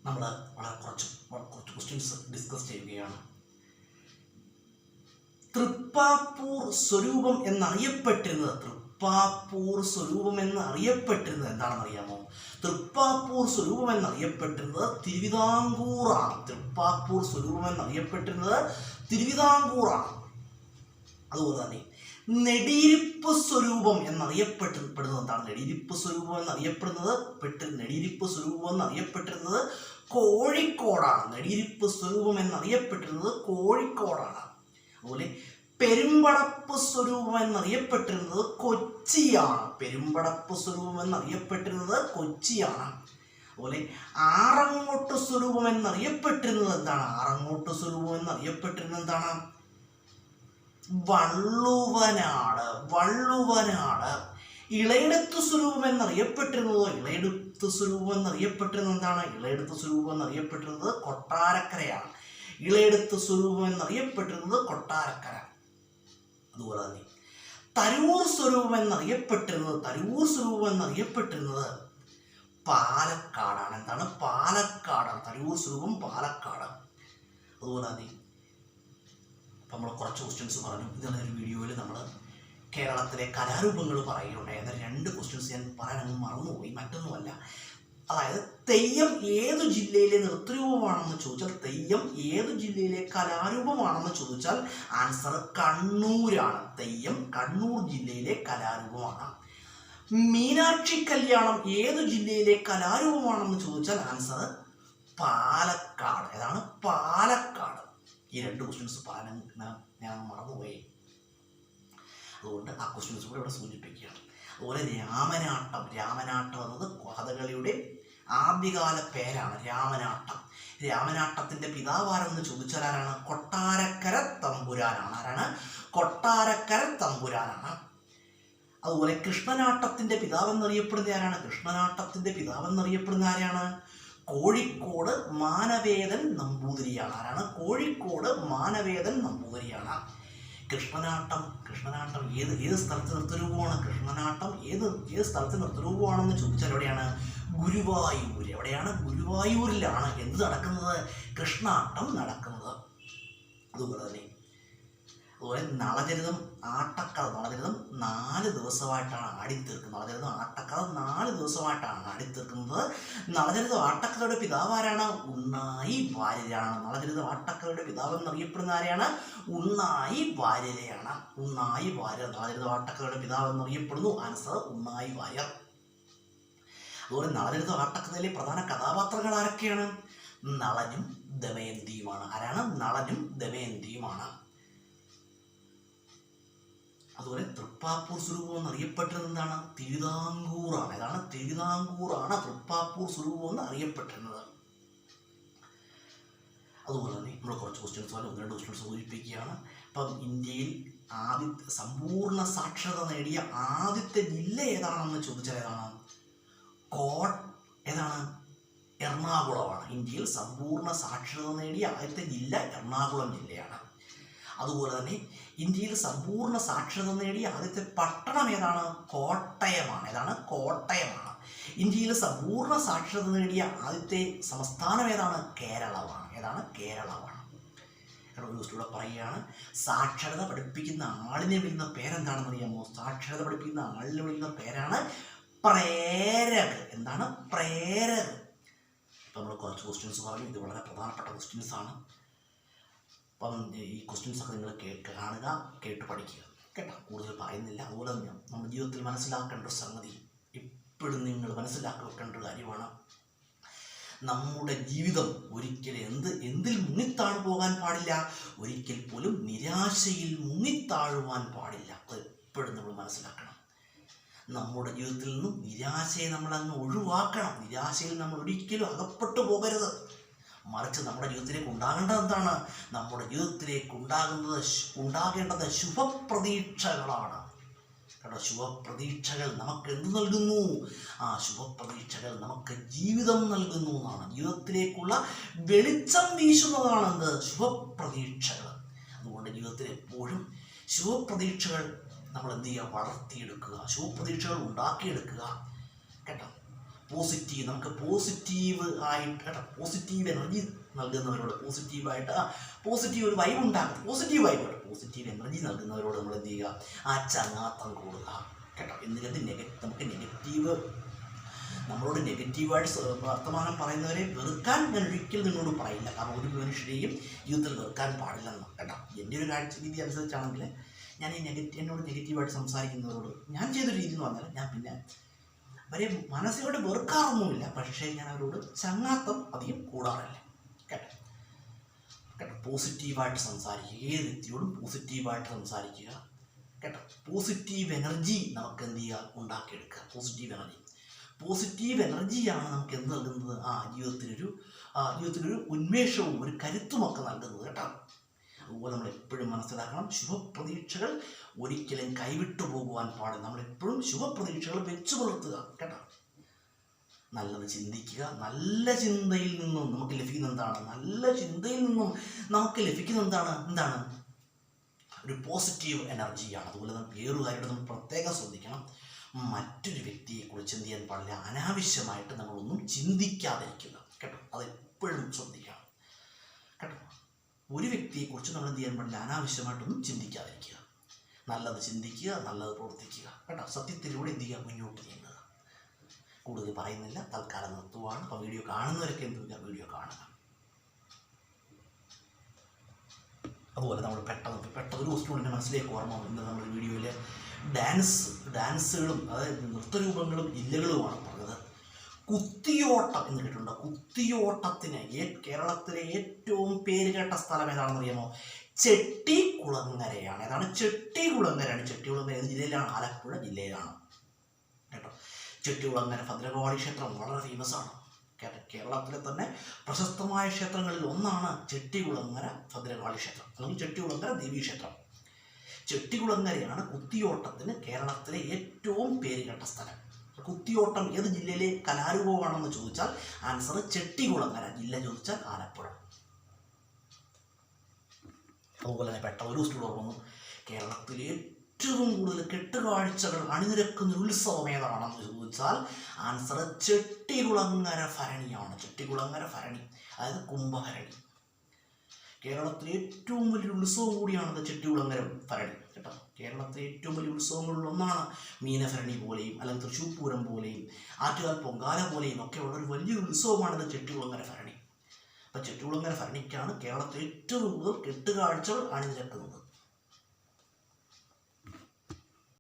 നമ്മൾ കുറച്ച് questions discuss ചെയ്യുകയാണ്. തൃപ്പാപ്പൂർ സ്വരൂപം എന്നറിയപ്പെട്ടിരുന്നത് എന്താണെന്ന് അറിയാമോ? തൃപ്പാപ്പൂർ സ്വരൂപം എന്നറിയപ്പെട്ടിരുന്നത് തിരുവിതാംകൂറാണ്. തൃപ്പാപ്പൂർ സ്വരൂപം എന്നറിയപ്പെട്ടിരുന്നത് തിരുവിതാംകൂറാണ്. അതുപോലെ തന്നെ നെടിയിരിപ്പ് സ്വരൂപം എന്നറിയപ്പെടുന്നത് എന്താണ്? നെടിയിരിപ്പ് സ്വരൂപം എന്നറിയപ്പെട്ടിരുന്നത് കോഴിക്കോടാണ്. നെടിയിരിപ്പ് സ്വരൂപം എന്നറിയപ്പെട്ടിരുന്നത് കോഴിക്കോടാണ്. അതുപോലെ പെരുമ്പടപ്പ് സ്വരൂപം എന്നറിയപ്പെട്ടിരുന്നത് കൊച്ചിയാണ്. അതുപോലെ ആറങ്ങോട്ട് സ്വരൂപം എന്നറിയപ്പെട്ടിരുന്നത് എന്താണ്? വള്ളുവനാട്. ഇളയെടുത്ത് സ്വരൂപം എന്നറിയപ്പെട്ടിരുന്നത് കൊട്ടാരക്കരയാണ്. അതുപോലെ തന്നെ തരൂർ സ്വരൂപം എന്നറിയപ്പെട്ടിരുന്നത് പാലക്കാടാണ്. എന്താണ്? പാലക്കാടാണ്. തരൂർ സ്വരൂപം പാലക്കാട്. അതുപോലെ തന്നെ നമ്മൾ കുറച്ച് ക്വസ്റ്റ്യൻസ് പറഞ്ഞു. ഇതുള്ള ഒരു വീഡിയോയിൽ നമ്മൾ കേരളത്തിലെ കലാരൂപങ്ങൾ പറയുകയുണ്ടായി. എന്നാൽ 2 ക്വസ്റ്റ്യൻസ് ഞാൻ പറയാൻ മറന്നുപോയി. മറ്റൊന്നുമല്ല, അതായത് തെയ്യം ഏതു ജില്ലയിലെ നൃത്തരൂപമാണെന്ന് ചോദിച്ചാൽ, തെയ്യം ഏതു ജില്ലയിലെ കലാരൂപമാണെന്ന് ചോദിച്ചാൽ ആൻസർ കണ്ണൂരാണ്. തെയ്യം കണ്ണൂർ ജില്ലയിലെ കലാരൂപമാണ്. മീനാക്ഷി കല്യാണം ഏതു ജില്ലയിലെ കലാരൂപമാണെന്ന് ചോദിച്ചാൽ ആൻസർ പാലക്കാട്. ഏതാണ്? പാലക്കാട്. ഈ 2 ക്വസ്റ്റ്യൻസ് ഞാൻ മറന്നുപോയി. അതുകൊണ്ട് ആ ക്വസ്റ്റ്യൻസ് കൂടെ ഇവിടെ സൂചിപ്പിക്കുകയാണ്. അതുപോലെ രാമനാട്ടം എന്നത് കഥകളിയുടെ ആദ്യകാല പേരാണ്. രാമനാട്ടത്തിൻ്റെ പിതാവാരെന്ന് ചോദിച്ചാൽ ആരാണ്? കൊട്ടാരക്കര തമ്പുരാനാണ്. അതുപോലെ കൃഷ്ണനാട്ടത്തിൻ്റെ പിതാവെന്നറിയപ്പെടുന്ന ആരാണ്? കോഴിക്കോട് മാനവേദൻ നമ്പൂതിരിയാണ്. ആരാണ്? കോഴിക്കോട് മാനവേദൻ നമ്പൂതിരിയാണ്. കൃഷ്ണനാട്ടം ഏത് സ്ഥലത്ത് നൃത്തരൂപമാണ്? കൃഷ്ണനാട്ടം ഏത് സ്ഥലത്ത് നൃത്തരൂപമാണെന്ന് ചോദിച്ചാൽ എവിടെയാണ്? ഗുരുവായൂർ. എവിടെയാണ്? ഗുരുവായൂരിലാണ് എന്ത് നടക്കുന്നത്? കൃഷ്ണാട്ടം നടക്കുന്നത്. അതുപോലെ നളചരിതം ആട്ടക്കഥ 4 ദിവസമായിട്ടാണ് ആടിത്തീർക്കുന്നത്. നളചരിതം ആട്ടക്കഥയുടെ പിതാവാരാണ്? ഉണ്ണായി വാര്യരാണ്. നളചരിതം ആട്ടക്കഥയുടെ പിതാവ് എന്നറിയപ്പെടുന്ന ആരെയാണ്? ഉണ്ണായി വാര്യരെയാണ്. നളചരിതം ആട്ടക്കഥയുടെ പിതാവ് എന്നറിയപ്പെടുന്നു. ആൻസർ ഉണ്ണായി വാര്യർ. അതുപോലെ നളചരിതം ആട്ടക്കഥയിലെ പ്രധാന കഥാപാത്രങ്ങൾ ആരൊക്കെയാണ്? നളനും ദമയന്തിയുമാണ്. ആരാണ്? നളനും ദമയന്തിയുമാണ്. അതുപോലെ തൃപ്പാപ്പൂർ സ്വരൂപം എന്നറിയപ്പെട്ടിരുന്നത് എന്താണ്? തിരുവിതാംകൂറാണ്. ഏതാണ്? തിരുവിതാംകൂറാണ് തൃപ്പാപ്പൂർ സ്വരൂപം എന്ന് അറിയപ്പെട്ടിരുന്നത്. അതുപോലെ തന്നെ നമ്മൾ കുറച്ച് ക്വസ്റ്റ്യൻസ് 1-2 ക്വസ്റ്റ്യൻസ് സൂചിപ്പിക്കുകയാണ്. ഇപ്പം ഇന്ത്യയിൽ സമ്പൂർണ്ണ സാക്ഷരത നേടിയ ആദ്യത്തെ ജില്ല ഏതാണെന്ന് ചോദിച്ചാൽ ഏതാണ്? എറണാകുളമാണ്. ഇന്ത്യയിൽ സമ്പൂർണ്ണ സാക്ഷരത നേടിയ ആദ്യത്തെ ജില്ല എറണാകുളം ജില്ലയാണ്. അതുപോലെ തന്നെ ഇന്ത്യയിൽ സമ്പൂർണ്ണ സാക്ഷരത നേടിയ ആദ്യത്തെ പട്ടണം ഏതാണ്? കോട്ടയമാണ്. ഏതാണ്? കോട്ടയമാണ്. ഇന്ത്യയിൽ സമ്പൂർണ്ണ സാക്ഷരത നേടിയ ആദ്യത്തെ സംസ്ഥാനം ഏതാണ്? കേരളമാണ്. ഏതാണ്? കേരളമാണ്. ഇവിടെ പറയുകയാണ്, സാക്ഷരത പഠിപ്പിക്കുന്ന ആളിനെ വിളിക്കുന്ന പേരെന്താണെന്ന് അറിയാമോ? സാക്ഷരത പഠിപ്പിക്കുന്ന ആളിനെ വിളിക്കുന്ന പേരാണ് പ്രേരക്. എന്താണ്? പ്രേരക്. ഇപ്പം നമ്മൾ കുറച്ച് ക്വസ്റ്റ്യൻസ് പറഞ്ഞു. ഇത് വളരെ പ്രധാനപ്പെട്ട ക്വസ്റ്റ്യൻസ് ആണ്. അപ്പം ഈ ക്വസ്റ്റ്യൻസൊക്കെ നിങ്ങൾ കാണുക, കേട്ട് പഠിക്കുക കേട്ടോ. കൂടുതൽ പറയുന്നില്ല. അതുപോലെ തന്നെ നമ്മുടെ ജീവിതത്തിൽ മനസ്സിലാക്കേണ്ട ഒരു സംഗതി, എപ്പോഴും നിങ്ങൾ മനസ്സിലാക്കി വെക്കേണ്ട ഒരു കാര്യമാണ്, നമ്മുടെ ജീവിതം ഒരിക്കലും എന്തിൽ മുങ്ങിത്താഴ് പോകാൻ പാടില്ല. ഒരിക്കൽ പോലും നിരാശയിൽ മുങ്ങിത്താഴുവാൻ പാടില്ല. അത് എപ്പോഴും നമ്മൾ മനസ്സിലാക്കണം. നമ്മുടെ ജീവിതത്തിൽ നിന്നും നിരാശയെ നമ്മളങ്ങ് ഒഴിവാക്കണം. നിരാശയിൽ നമ്മൾ ഒരിക്കലും അകപ്പെട്ടു പോകരുത്. മറിച്ച് നമ്മുടെ ജീവിതത്തിലേക്ക് ഉണ്ടാകേണ്ടത് എന്താണ്? നമ്മുടെ ജീവിതത്തിലേക്ക് ഉണ്ടാകേണ്ടത് ശുഭപ്രതീക്ഷകളാണ് കേട്ടോ. ശുഭപ്രതീക്ഷകൾ നമുക്ക് എന്ത് നൽകുന്നു? ശുഭപ്രതീക്ഷകൾ നമുക്ക് ജീവിതം നൽകുന്നു എന്നാണ്. ജീവിതത്തിലേക്കുള്ള വെളിച്ചം വീശുന്നതാണ് എന്ത്? ശുഭപ്രതീക്ഷകൾ. അതുകൊണ്ട് ജീവിതത്തിൽ എപ്പോഴും ശുഭപ്രതീക്ഷകൾ നമ്മൾ എന്ത് ചെയ്യുക? വളർത്തിയെടുക്കുക, ശുഭപ്രതീക്ഷകൾ ഉണ്ടാക്കിയെടുക്കുക കേട്ടോ. പോസിറ്റീവ്, നമുക്ക് പോസിറ്റീവ് ആയിട്ട് കേട്ടോ, പോസിറ്റീവ് എനർജി നൽകുന്നവരോട് പോസിറ്റീവായിട്ട് പോസിറ്റീവ് ഒരു വൈബ് ഉണ്ടാക്കുക, പോസിറ്റീവ് വൈബ് കേട്ടോ, പോസിറ്റീവ് എനർജി നൽകുന്നവരോട് നമ്മൾ എന്ത് ചെയ്യുക, ആ ചങ്ങാത്തം കൂടുക കേട്ടോ. എന്നിട്ട് നമുക്ക് നെഗറ്റീവ്, നമ്മളോട് നെഗറ്റീവായിട്ട് വർത്തമാനം പറയുന്നവരെ വെറുക്കാൻ ഞാൻ ഒരിക്കലും നിങ്ങളോട് പറയില്ല. കാരണം ഒരു മനുഷ്യരെയും ജീവിതത്തിൽ വെറുക്കാൻ പാടില്ലെന്ന് കേട്ടോ. എൻ്റെ ഒരു കാഴ്ച രീതി അനുസരിച്ചാണെങ്കിൽ ഞാൻ എന്നോട് നെഗറ്റീവായിട്ട് സംസാരിക്കുന്നവരോട് ഞാൻ ചെയ്തൊരു രീതി എന്ന് പറഞ്ഞാൽ ഞാൻ പിന്നെ അവരെ മനസ്സിലോട്ട് വെറുക്കാറൊന്നുമില്ല, പക്ഷേ ഞാൻ അവരോട് ചങ്ങാത്തം അധികം കൂടാറില്ല കേട്ടോ. പോസിറ്റീവായിട്ട് സംസാരിക്കുക, ഏത് വ്യക്തിയോടും പോസിറ്റീവായിട്ട് സംസാരിക്കുക കേട്ടോ. പോസിറ്റീവ് എനർജി നമുക്ക് എന്ത് ചെയ്യുക, ഉണ്ടാക്കിയെടുക്കുക. പോസിറ്റീവ് എനർജിയാണ് നമുക്ക് എന്ത് നൽകുന്നത്, ജീവിതത്തിനൊരു ഉന്മേഷവും ഒരു കരുത്തുമൊക്കെ നൽകുന്നത് കേട്ടോ. അതുപോലെ നമ്മൾ എപ്പോഴും മനസ്സിലാക്കണം, ശുഭപ്രതീക്ഷകൾ ഒരിക്കലും കൈവിട്ടു പോകുവാൻ പാടില്ല. നമ്മളെപ്പോഴും ശുഭപ്രതീക്ഷകൾ വെച്ചു പുലർത്തുക കേട്ടോ. നല്ലത് ചിന്തിക്കുക. നല്ല ചിന്തയിൽ നിന്നും നമുക്ക് ലഭിക്കുന്ന എന്താണ് ഒരു പോസിറ്റീവ് എനർജിയാണ്. അതുപോലെ തന്നെ വേറൊരു കാര്യമായിട്ട് നമ്മൾ പ്രത്യേകം ശ്രദ്ധിക്കണം, മറ്റൊരു വ്യക്തിയെക്കുറിച്ച് എന്ത് ചെയ്യാൻ പാടില്ല, അനാവശ്യമായിട്ട് നമ്മളൊന്നും ചിന്തിക്കാതിരിക്കുക കേട്ടോ. അതെപ്പോഴും ശ്രദ്ധിക്കണം കേട്ടോ. ഒരു വ്യക്തിയെക്കുറിച്ച് നമ്മൾ എന്ത് ചെയ്യാൻ പാടില്ല, അനാവശ്യമായിട്ടൊന്നും ചിന്തിക്കാതിരിക്കുക. നല്ലത് ചിന്തിക്കുക, നല്ലത് പ്രവർത്തിക്കുക കേട്ടോ. സത്യത്തിലൂടെ എന്ത് ചെയ്യുക, മുന്നോട്ട് നീങ്ങുക. കൂടുതൽ പറയുന്നില്ല, തൽക്കാലം നിർത്തുവാണ്. അപ്പോൾ വീഡിയോ കാണുന്നവരൊക്കെ എന്ത് ചെയ്യുക, വീഡിയോ കാണുക. അതുപോലെ നമ്മൾ പെട്ടെന്ന് ഒരു സ്റ്റുഡൻറ്റിൻ്റെ മനസ്സിലേക്ക് ഓർമ്മ വന്നത് നമ്മൾ വീഡിയോയിൽ ഡാൻസുകളും അതായത് നൃത്തരൂപങ്ങളും ജില്ലകളുമാണ് പറഞ്ഞത്. കുത്തിയോട്ടം എന്ന് കേട്ടിട്ടുണ്ടോ? കുത്തിയോട്ടത്തിന് കേരളത്തിലെ ഏറ്റവും പേര് കേട്ട സ്ഥലം ഏതാണെന്ന് അറിയാമോ? ചെട്ടികുളങ്ങരയാണ്. ഏതാണ്? ചെട്ടികുളങ്ങരയാണ്. ചെട്ടികുളങ്ങര ഏത് ജില്ലയിലാണ്? ആലപ്പുഴ ജില്ലയിലാണ് കേട്ടോ. ചെട്ടികുളങ്ങര ഭദ്രകാളി ക്ഷേത്രം വളരെ ഫേമസ് ആണ് കേട്ടോ. കേരളത്തിലെ തന്നെ പ്രശസ്തമായ ക്ഷേത്രങ്ങളിൽ ഒന്നാണ് ചെട്ടികുളങ്ങര ഭദ്രകാളി ക്ഷേത്രം, അല്ലെങ്കിൽ ചെട്ടികുളങ്ങര ദേവീക്ഷേത്രം. ചെട്ടികുളങ്ങരയാണ് കുത്തിയോട്ടത്തിന് കേരളത്തിലെ ഏറ്റവും പേര് കേട്ട സ്ഥലം. കുത്തിയോട്ടം ഏത് ജില്ലയിലെ കലാരൂപമാണെന്ന് ചോദിച്ചാൽ ആൻസർ ചെട്ടികുളങ്ങര, ജില്ല ചോദിച്ചാൽ ആലപ്പുഴ. അതുപോലെ തന്നെ പെട്ടെന്ന് ഒരു സ്റ്റുഡൻറ്റ് വന്നു, കേരളത്തിലെ ഏറ്റവും കൂടുതൽ കെട്ടുകാഴ്ചകൾ അണിനിരക്കുന്ന ഉത്സവം ഏതാണെന്ന് ചോദിച്ചാൽ ആൻസർ ചെട്ടികുളങ്ങര ഭരണിയാണ്. ചെട്ടികുളങ്ങര ഭരണി, അതായത് കുംഭഭരണി. കേരളത്തിലെ ഏറ്റവും വലിയ ഉത്സവം കൂടിയാണത് ചെട്ടികുളങ്ങര ഭരണി കേട്ടോ. കേരളത്തിലെ ഏറ്റവും വലിയ ഉത്സവങ്ങളിൽ ഒന്നാണ് മീനഭരണി പോലെയും അല്ലെങ്കിൽ തൃശ്ശൂർ പൂരം പോലെയും ആറ്റുകാൽ പൊങ്കാല പോലെയും ഒക്കെ ഉള്ള ഒരു വലിയ ഉത്സവമാണിത് ചെട്ടികുളങ്ങര ഭരണി. അപ്പം ചെട്ടികുളങ്ങര ഭരണിക്കാണ് കേരളത്തിലെ ഏറ്റവും കൂടുതൽ കെട്ടുകാഴ്ചകൾ അണിനിരക്കുന്നത്.